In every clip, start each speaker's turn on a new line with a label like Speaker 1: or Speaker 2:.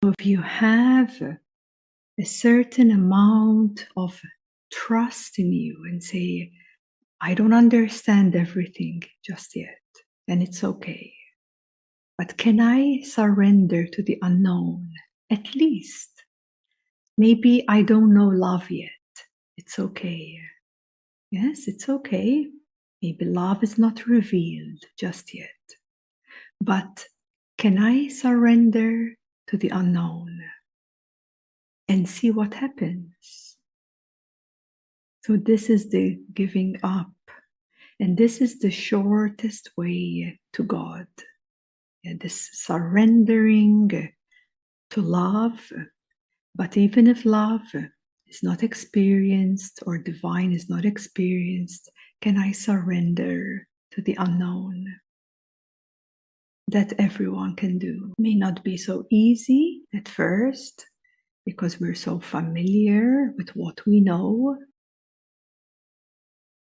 Speaker 1: So if you have a certain amount of trust in you and say, I don't understand everything just yet, and it's okay. But can I surrender to the unknown? At least. Maybe I don't know love yet. It's okay. Yes, it's okay. Maybe love is not revealed just yet. But can I surrender to the unknown and see what happens? So this is the giving up. And this is the shortest way to God. This surrendering to love. But even if love is not experienced or divine is not experienced, can I surrender to the unknown? That everyone can do. May not be so easy at first because we're so familiar with what we know.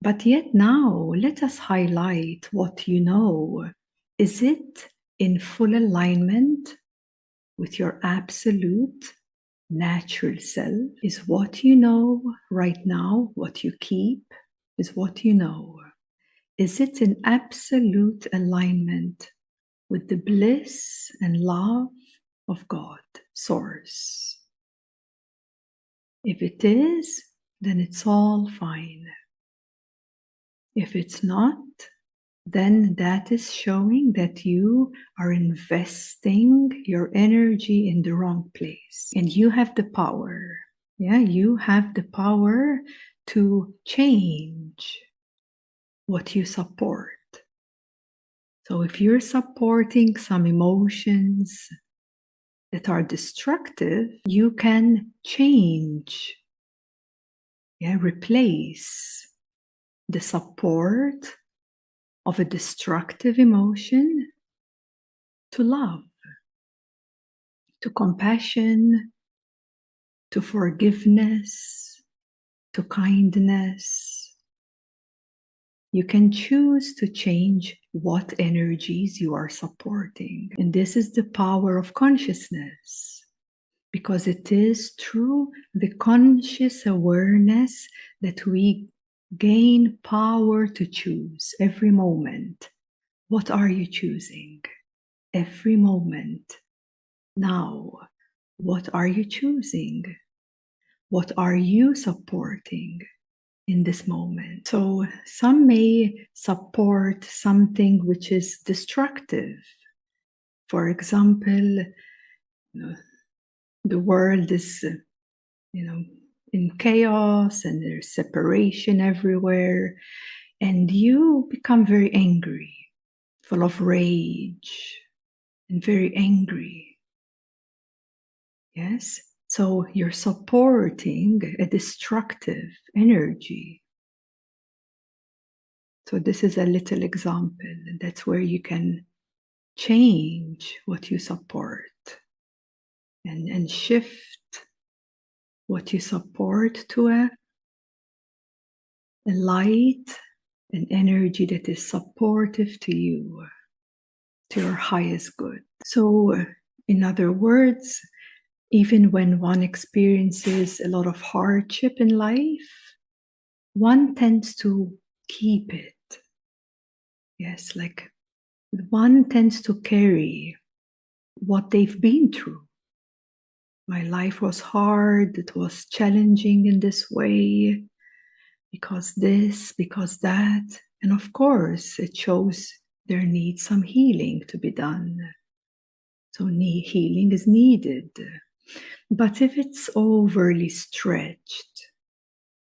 Speaker 1: But yet now, let us highlight what you know. Is it in full alignment with your absolute natural self? Is what you know right now, what you keep, is what you know? Is it in absolute alignment with the bliss and love of God, Source? If it is, then it's all fine. If it's not, then that is showing that you are investing your energy in the wrong place. And you have the power. Yeah, you have the power to change what you support. So if you're supporting some emotions that are destructive, you can change, replace the support of a destructive emotion to love, to compassion, to forgiveness, to kindness. You can choose to change what energies you are supporting. And this is the power of consciousness, because it is through the conscious awareness that we gain power to choose every moment. What are you choosing? Every moment. Now, what are you choosing? What are you supporting in this moment? So some may support something which is destructive. For example, the world is, in chaos and there's separation everywhere, and you become very angry, full of rage, and very angry. Yes? So you're supporting a destructive energy. So this is a little example, and that's where you can change what you support and shift what you support to a light, an energy that is supportive to you, to your highest good. So, in other words, even when one experiences a lot of hardship in life, one tends to keep it. Yes, like one tends to carry what they've been through. My life was hard, it was challenging in this way, because this, because that. And of course, it shows there needs some healing to be done. So healing is needed. But if it's overly stretched,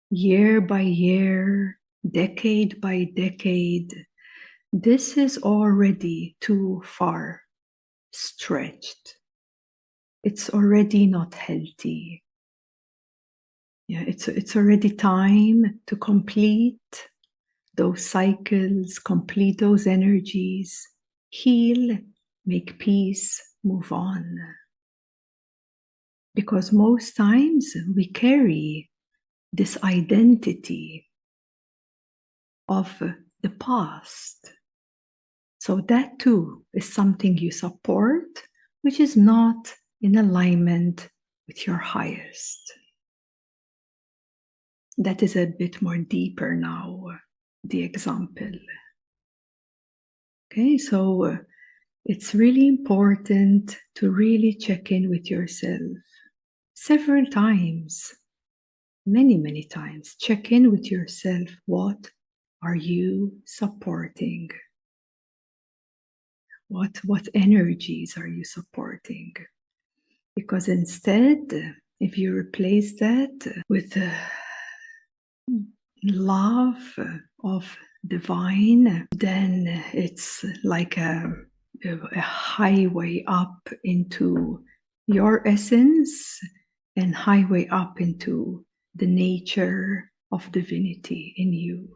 Speaker 1: year by year, decade by decade, this is already too far stretched. It's already not healthy. It's already time to complete those cycles, complete those energies, heal, make peace, move on. Because most times we carry this identity of the past. So that too is something you support, which is not in alignment with your highest. That is a bit more deeper now, the example. Okay, so it's really important to really check in with yourself several times, many times. Check in with yourself. What are you supporting? What energies are you supporting? Because instead, if you replace that with love of divine, then it's like a highway up into your essence and highway up into the nature of divinity in you.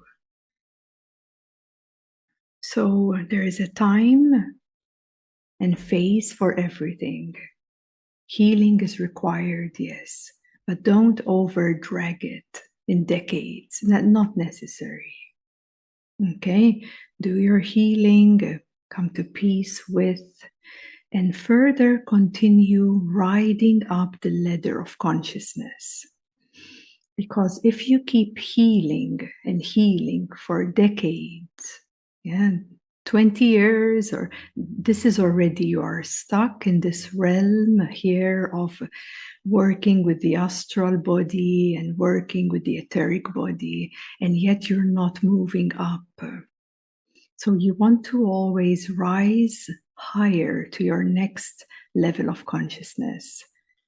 Speaker 1: So there is a time and phase for everything. Healing is required, yes, but don't over drag it in decades. Not necessary. Okay, do your healing, come to peace with, and further continue riding up the ladder of consciousness. Because if you keep healing and healing for decades, 20 years, or this is already, you are stuck in this realm here of working with the astral body and working with the etheric body, and yet you're not moving up. So you want to always rise higher to your next level of consciousness,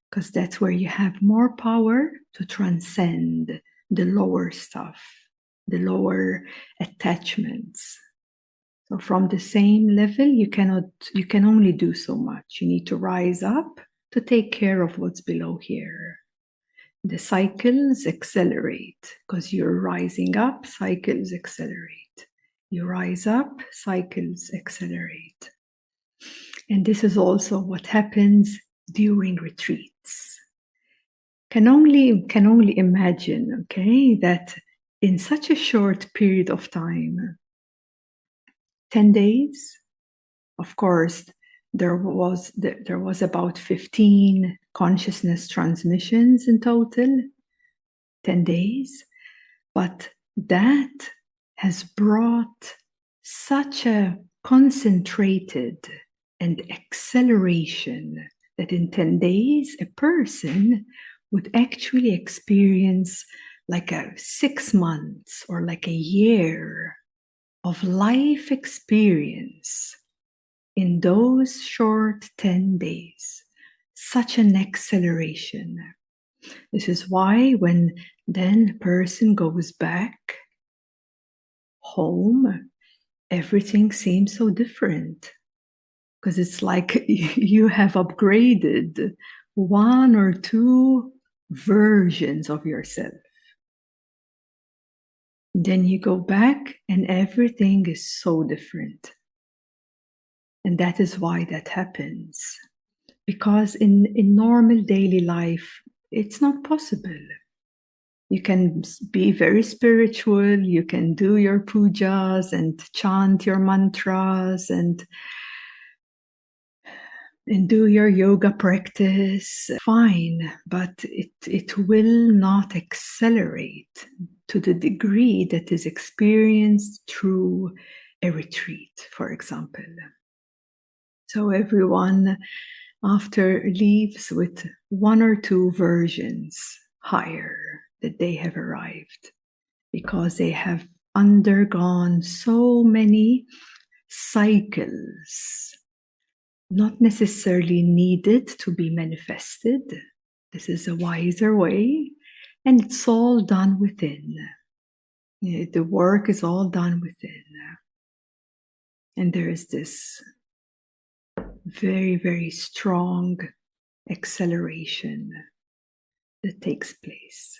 Speaker 1: because that's where you have more power to transcend the lower stuff, the lower attachments. So from the same level, you can only do so much. You need to rise up to take care of what's below here. The cycles accelerate because you're rising up, cycles accelerate. You rise up, cycles accelerate. And this is also what happens during retreats. Can only imagine, okay, that in such a short period of time, 10 days, of course, there was about 15 consciousness transmissions in total, 10 days, but that has brought such a concentrated and acceleration that in 10 days, a person would actually experience like a 6 months or like a year of life experience in those short 10 days. Such an acceleration. This is why when then a person goes back home, everything seems so different. Because it's like you have upgraded 1 or 2 versions of yourself. Then you go back and everything is so different. And that is why that happens. Because in normal daily life, it's not possible. You can be very spiritual, you can do your pujas and chant your mantras and do your yoga practice, fine, but it will not accelerate to the degree that is experienced through a retreat, for example. So everyone after leaves with 1 or 2 versions higher that they have arrived, because they have undergone so many cycles, not necessarily needed to be manifested. This is a wiser way, and it's all done within. The work is all done within. And there is this very, very strong acceleration that takes place.